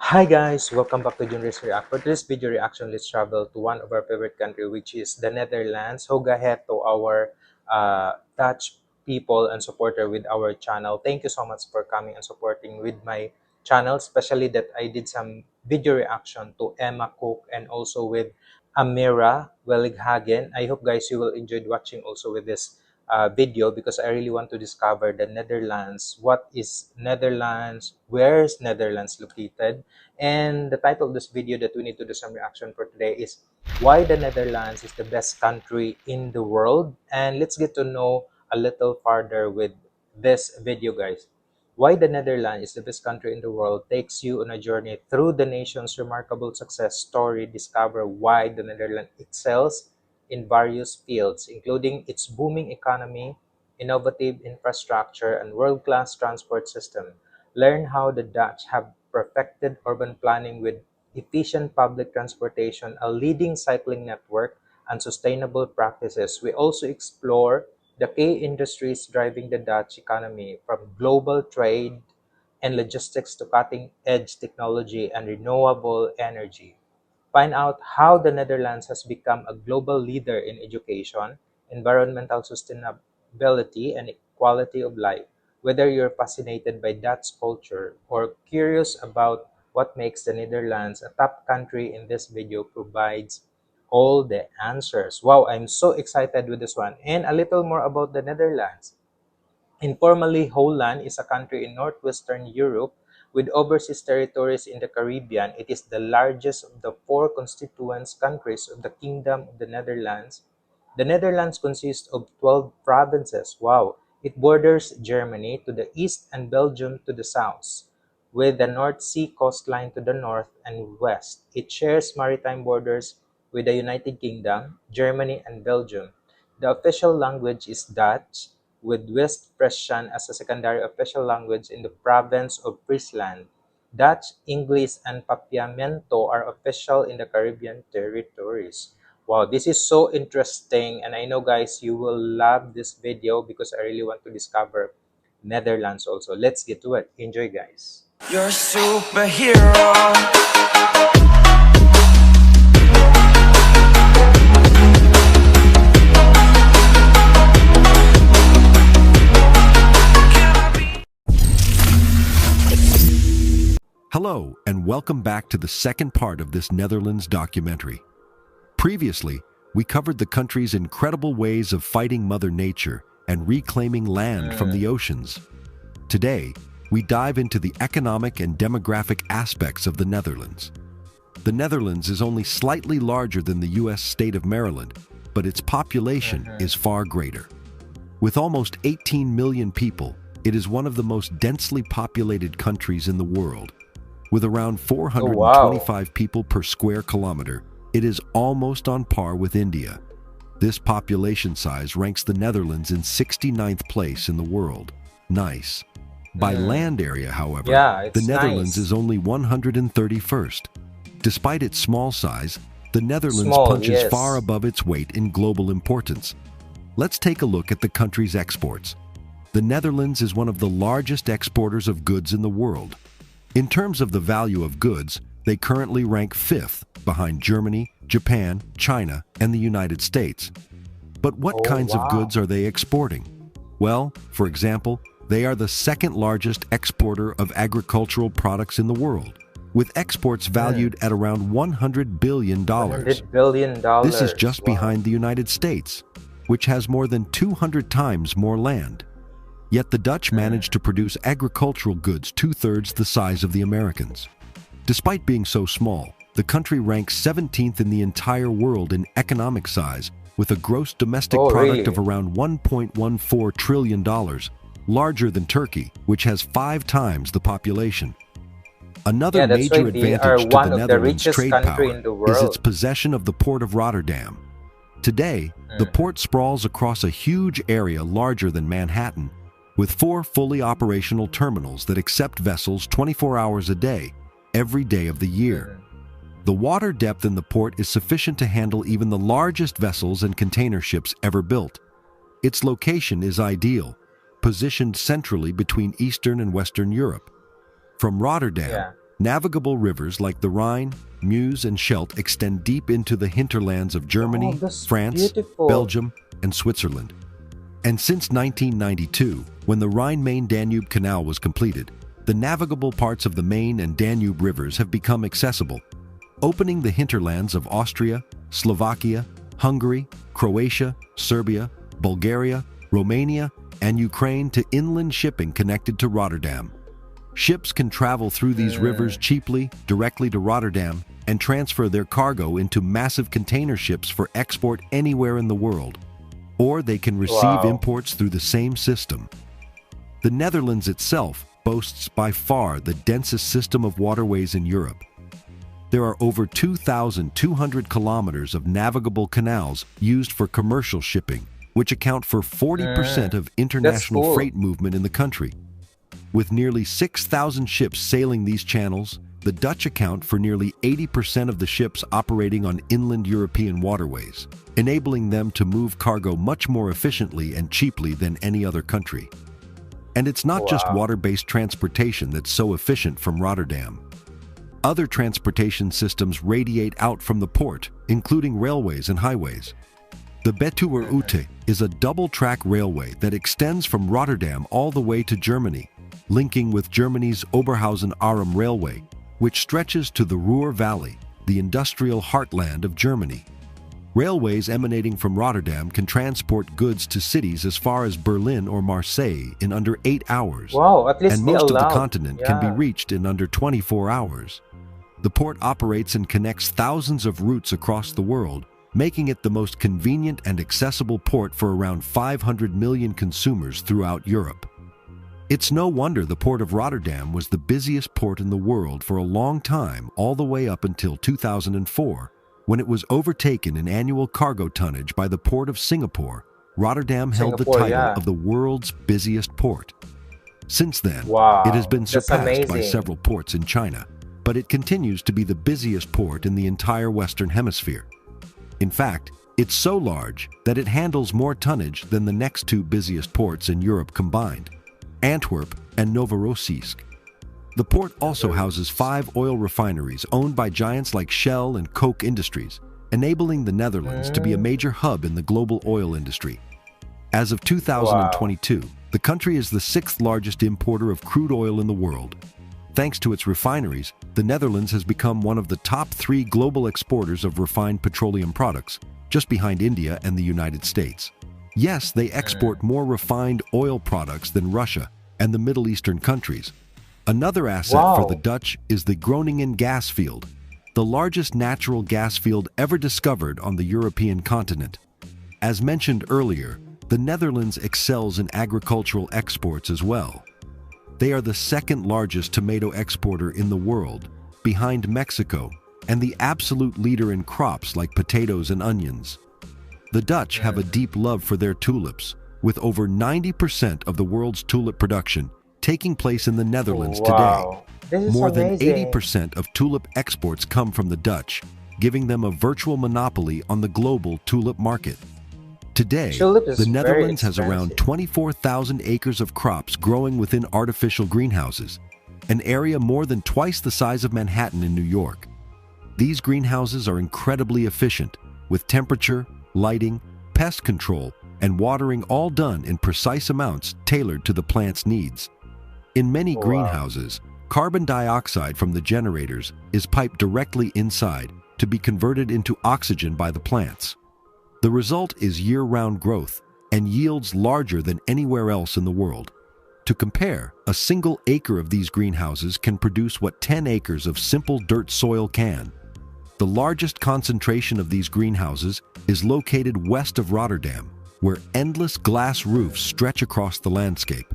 Hi guys, welcome back to Junris React. For this video reaction, let's travel to one of our favorite country, which is the Netherlands. Hoga ahead to our Dutch people and supporter with our channel. Thank you so much for coming and supporting with my channel, especially that I did some video reaction to Emma Cook and also with Amira Wellighagen. I hope guys you will enjoy watching also with this video because I really want to discover the Netherlands. What is Netherlands? Where is Netherlands located? And the title of this video that we need to do some reaction for today is why the Netherlands is the best country in the world. And let's get to know a little farther with this video, guys. Why the Netherlands is the best country in the world takes you on a journey through the nation's remarkable success story. Discover why the Netherlands excels in various fields, including its booming economy, innovative infrastructure, and world-class transport system. Learn how the Dutch have perfected urban planning with efficient public transportation, a leading cycling network, and sustainable practices. We also explore the key industries driving the Dutch economy, from global trade and logistics to cutting-edge technology and renewable energy. Find out how the Netherlands has become a global leader in education, environmental sustainability, and quality of life. Whether you're fascinated by Dutch culture or curious about what makes the Netherlands a top country, in this video provides all the answers. Wow, I'm so excited with this one. And a little more about the Netherlands. Informally, Holland is a country in northwestern Europe with overseas territories in the Caribbean. It is the largest of the four constituent countries of the Kingdom of the Netherlands. The Netherlands consists of 12 provinces. Wow! It borders Germany to the east and Belgium to the south, with the North Sea coastline to the north and west. It shares maritime borders with the United Kingdom, Germany, and Belgium. The official language is Dutch, with West Frisian as a secondary official language in the province of Friesland. Dutch, English, and Papiamento are official in the Caribbean territories. Wow, this is so interesting, and I know guys you will love this video because I really want to discover Netherlands also. Let's get to it. Enjoy guys. You're a superhero. Hello, and welcome back to the second part of this Netherlands documentary. Previously, we covered the country's incredible ways of fighting Mother Nature and reclaiming land from the oceans. Today, we dive into the economic and demographic aspects of the Netherlands. The Netherlands is only slightly larger than the U.S. state of Maryland, but its population is far greater. With almost 18 million people, it is one of the most densely populated countries in the world. With around Oh, wow. 425 people per square kilometer, it is almost on par with India. This population size ranks the Netherlands in 69th place in the world. Nice. By land area, however, Yeah, the it's Netherlands nice. is only 131st. Despite its small size, the Netherlands Small, punches far yes. above its weight in global importance. Let's take a look at the country's exports. The Netherlands is one of the largest exporters of goods in the world. In terms of the value of goods, they currently rank 5th, behind Germany, Japan, China, and the United States. But what Oh, kinds of wow. goods are they exporting? Well, for example, they are the second largest exporter of agricultural products in the world, with exports valued at around $100 billion. $100 billion. This is just Wow. behind the United States, which has more than 200 times more land. Yet the Dutch managed to produce agricultural goods two-thirds the size of the Americans. Despite being so small, the country ranks 17th in the entire world in economic size, with a gross domestic Oh, product of really? around $1.14 trillion, larger than Turkey, which has 5 times the population. Another Yeah, that's why major they are advantage to the one of the Netherlands' richest trade country power in the is its world. possession of the port of Rotterdam. Today, the port sprawls across a huge area larger than Manhattan, with 4 fully operational terminals that accept vessels 24 hours a day, every day of the year. The water depth in the port is sufficient to handle even the largest vessels and container ships ever built. Its location is ideal, positioned centrally between Eastern and Western Europe. From Rotterdam, Yeah. Navigable rivers like the Rhine, Meuse, and Scheldt extend deep into the hinterlands of Oh, Germany, that's France, beautiful. Belgium, and Switzerland. And since 1992, when the Rhine-Main-Danube Canal was completed, the navigable parts of the Main and Danube rivers have become accessible, opening the hinterlands of Austria, Slovakia, Hungary, Croatia, Serbia, Bulgaria, Romania, and Ukraine to inland shipping connected to Rotterdam. Ships can travel through these rivers cheaply, directly to Rotterdam, and transfer their cargo into massive container ships for export anywhere in the world. Or they can receive Wow. imports through the same system. The Netherlands itself boasts by far the densest system of waterways in Europe. There are over 2,200 kilometers of navigable canals used for commercial shipping, which account for 40% of That's international cool. freight movement in the country. With nearly 6,000 ships sailing these channels, the Dutch account for nearly 80% of the ships operating on inland European waterways, enabling them to move cargo much more efficiently and cheaply than any other country. And it's not just Wow. water-based transportation that's so efficient from Rotterdam. Other transportation systems radiate out from the port, including railways and highways. The Betuwe Route is a double-track railway that extends from Rotterdam all the way to Germany, linking with Germany's Oberhausen-Arum Railway, which stretches to the Ruhr Valley, the industrial heartland of Germany. Railways emanating from Rotterdam can transport goods to cities as far as Berlin or Marseille in under 8 hours, Wow, at and least they most of the allowed. continent can be Yeah. reached in under 24 hours. The port operates and connects thousands of routes across the world, making it the most convenient and accessible port for around 500 million consumers throughout Europe. It's no wonder the port of Rotterdam was the busiest port in the world for a long time, all the way up until 2004, when it was overtaken in annual cargo tonnage by the port of Singapore. Rotterdam held the Singapore, title yeah. of the world's busiest port. Since then, it has Wow. been That's surpassed by amazing. several ports in China, but it continues to be the busiest port in the entire Western Hemisphere. In fact, it's so large that it handles more tonnage than the next two busiest ports in Europe combined, Antwerp and Novorossiysk. The port also houses 5 oil refineries owned by giants like Shell and Koch Industries, enabling the Netherlands to be a major hub in the global oil industry. As of Wow. 2022, the country is the 6th largest importer of crude oil in the world. Thanks to its refineries, the Netherlands has become one of the top 3 global exporters of refined petroleum products, just behind India and the United States. Yes, they export more refined oil products than Russia and the Middle Eastern countries. Another asset for the Wow. Dutch is the Groningen gas field, the largest natural gas field ever discovered on the European continent. As mentioned earlier, the Netherlands excels in agricultural exports as well. They are the 2nd largest tomato exporter in the world, behind Mexico, and the absolute leader in crops like potatoes and onions. The Dutch have a deep love for their tulips, with over 90% of the world's tulip production taking place in the Netherlands today. Wow. This is More than amazing. 80% of tulip exports come from the Dutch, giving them a virtual monopoly on the global tulip market. Today, Tulip is the very Netherlands has around expensive. 24,000 acres of crops growing within artificial greenhouses, an area more than twice the size of Manhattan in New York. These greenhouses are incredibly efficient, with temperature, lighting, pest control, and watering all done in precise amounts tailored to the plant's needs. In many Wow. greenhouses, carbon dioxide from the generators is piped directly inside to be converted into oxygen by the plants. The result is year-round growth and yields larger than anywhere else in the world. To compare, a single acre of these greenhouses can produce what 10 acres of simple dirt soil can. The largest concentration of these greenhouses is located west of Rotterdam, where endless glass roofs stretch across the landscape.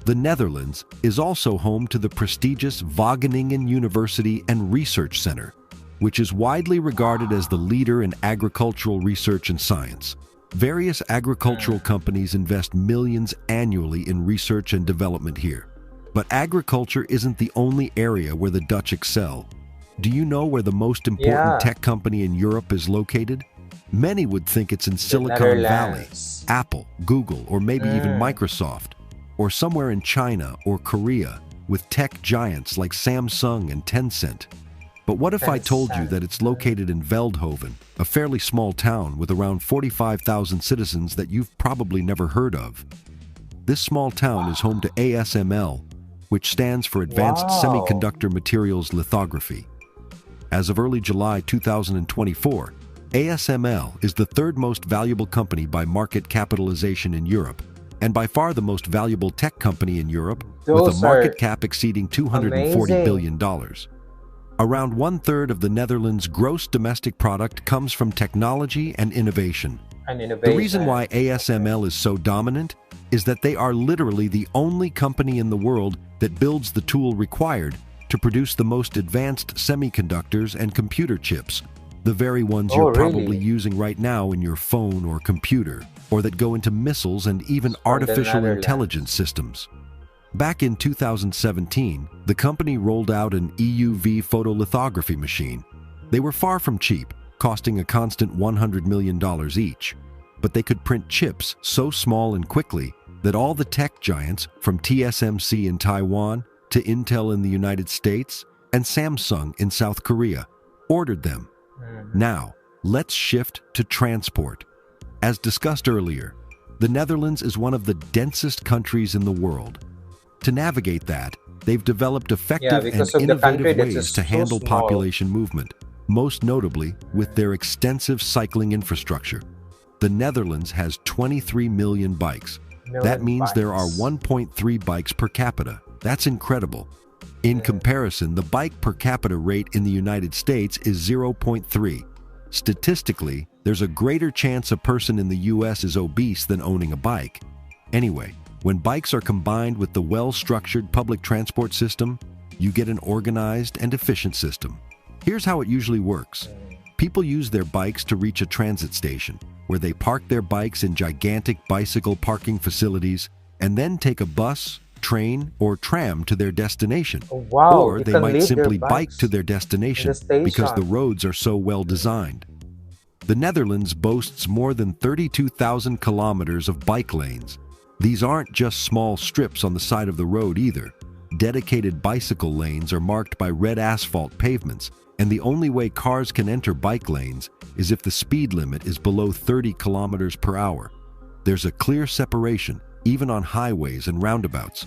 The Netherlands is also home to the prestigious Wageningen University and Research Center, which is widely regarded as the leader in agricultural research and science. Various agricultural companies invest millions annually in research and development here. But agriculture isn't the only area where the Dutch excel. Do you know where the most important Yeah. tech company in Europe is located? Many would think it's in The Silicon Valley, Netherlands. Apple, Google, or maybe even Microsoft, or somewhere in China or Korea. with tech giants like Samsung and Tencent. But what if I told you Tencent. that it's located in Veldhoven, a fairly small town with around 45,000 citizens that you've probably never heard of? This small town is home to ASML, which stands for Advanced Wow. Semiconductor Materials Lithography. As of early July 2024, ASML is the third most valuable company by market capitalization in Europe, and by far the most valuable tech company in Europe, with a Those market are cap exceeding $240 amazing. billion. dollars. Around one-third of the Netherlands' gross domestic product comes from technology and innovation. And The reason innovation. why Okay. ASML is so dominant is that they are literally the only company in the world that builds the tool required to produce the most advanced semiconductors and computer chips, the very ones you're Oh, probably really? using right now in your phone or computer, or that go into missiles and even It's from the artificial intelligence Netherlands. systems. Back in 2017, the company rolled out an EUV photolithography machine. They were far from cheap, costing a constant $100 million each, but they could print chips so small and quickly that all the tech giants, from TSMC in Taiwan to Intel in the United States and Samsung in South Korea, ordered them. Mhm. Now, let's shift to transport. As discussed earlier, the Netherlands is one of the densest countries in the world. To navigate that, they've developed Yeah, effective and because of the country innovative that's ways to just so handle small. population movement, most notably with their extensive cycling infrastructure. The Netherlands has 23 million bikes. That Million means there are bikes. 1.3 bikes per capita. That's incredible. In Mm. comparison, the bike per capita rate in the United States is 0.3. Statistically, there's a greater chance a person in the US is obese than owning a bike. Anyway, when bikes are combined with the well-structured public transport system, you get an organized and efficient system. Here's how it usually works. Mm. People use their bikes to reach a transit station, where they park their bikes in gigantic bicycle parking facilities and then take a bus, train, or tram to their destination. Oh, wow, Or you they can might leave their simply bike to bikes their in the destination because the station. roads are so well designed. The Netherlands boasts more than 32,000 kilometers of bike lanes. These aren't just small strips on the side of the road either. Dedicated bicycle lanes are marked by red asphalt pavements, and the only way cars can enter bike lanes is if the speed limit is below 30 kilometers per hour. There's a clear separation, even on highways and roundabouts.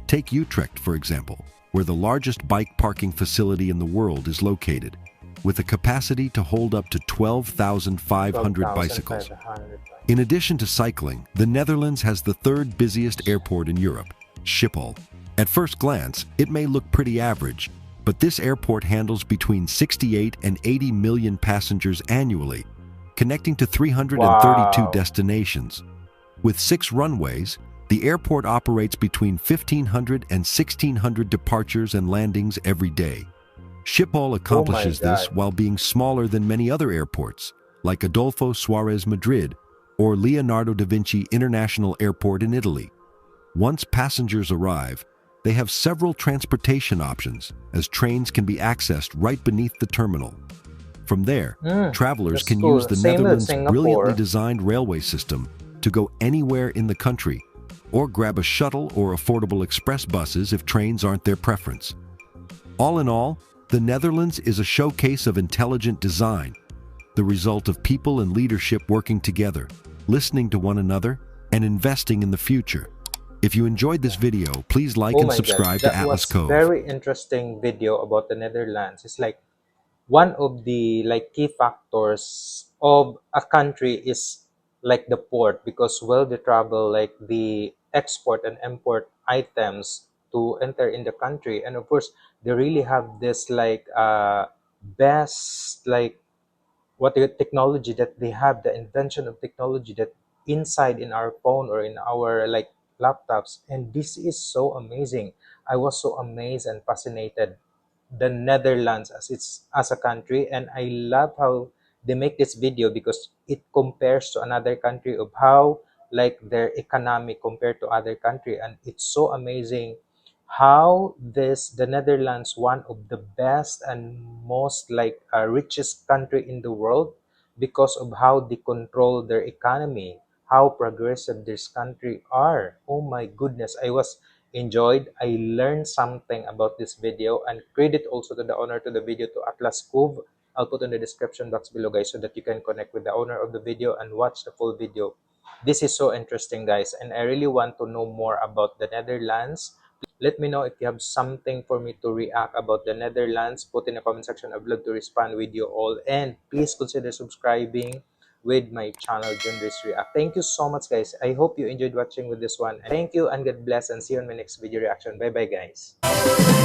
Take Utrecht, for example, where the largest bike parking facility in the world is located, with a capacity to hold up to 12,500 bicycles. 12,500 In bikes. addition to cycling, the Netherlands has the third busiest airport in Europe, Schiphol. At first glance, it may look pretty average, but this airport handles between 68 and 80 million passengers annually, connecting to 332 Wow. destinations. With 6 runways, the airport operates between 1,500 and 1,600 departures and landings every day. Schiphol Oh my accomplishes this God. while being smaller than many other airports, like Adolfo Suarez Madrid or Leonardo da Vinci International Airport in Italy. Once passengers arrive, they have several transportation options, as trains can be accessed right beneath the terminal. From there, Mm, travelers that's can use cool. the Same with Netherlands' brilliantly Singapore. designed railway system to go anywhere in the country, or grab a shuttle or affordable express buses if trains aren't their preference. All in all, the Netherlands is a showcase of intelligent design, the result of people and leadership working together, listening to one another, and investing in the future. If you enjoyed this video, please like Oh and my God. subscribe to That Atlas was Cove. very interesting video about the Netherlands. It's like one of the like key factors of a country is like the port, because well they travel like the export and import items to enter in the country, and of course they really have this like best like what the technology that they have, the invention of technology that inside in our phone or in our like laptops, and this is so amazing. I was so amazed and fascinated the Netherlands as it's as a country, and I love how they make this video because it compares to another country of how like their economic compared to other country, and it's so amazing how this the Netherlands, one of the best and most like richest country in the world, because of how they control their economy, how progressive this country are. Oh my goodness, I was enjoyed. I learned something about this video, and credit also to the owner to the video, to Atlas Cove. I'll put in the description box below, guys, so that you can connect with the owner of the video and watch the full video. This is so interesting, guys, and I really want to know more about the Netherlands. Let me know if you have something for me to react about the Netherlands. Put in the comment section. I'd love to respond with you all. And please consider subscribing with my channel, Junris React. Thank you so much, guys. I hope you enjoyed watching with this one. Thank you and God bless, and see you on my next video reaction. Bye-bye, guys.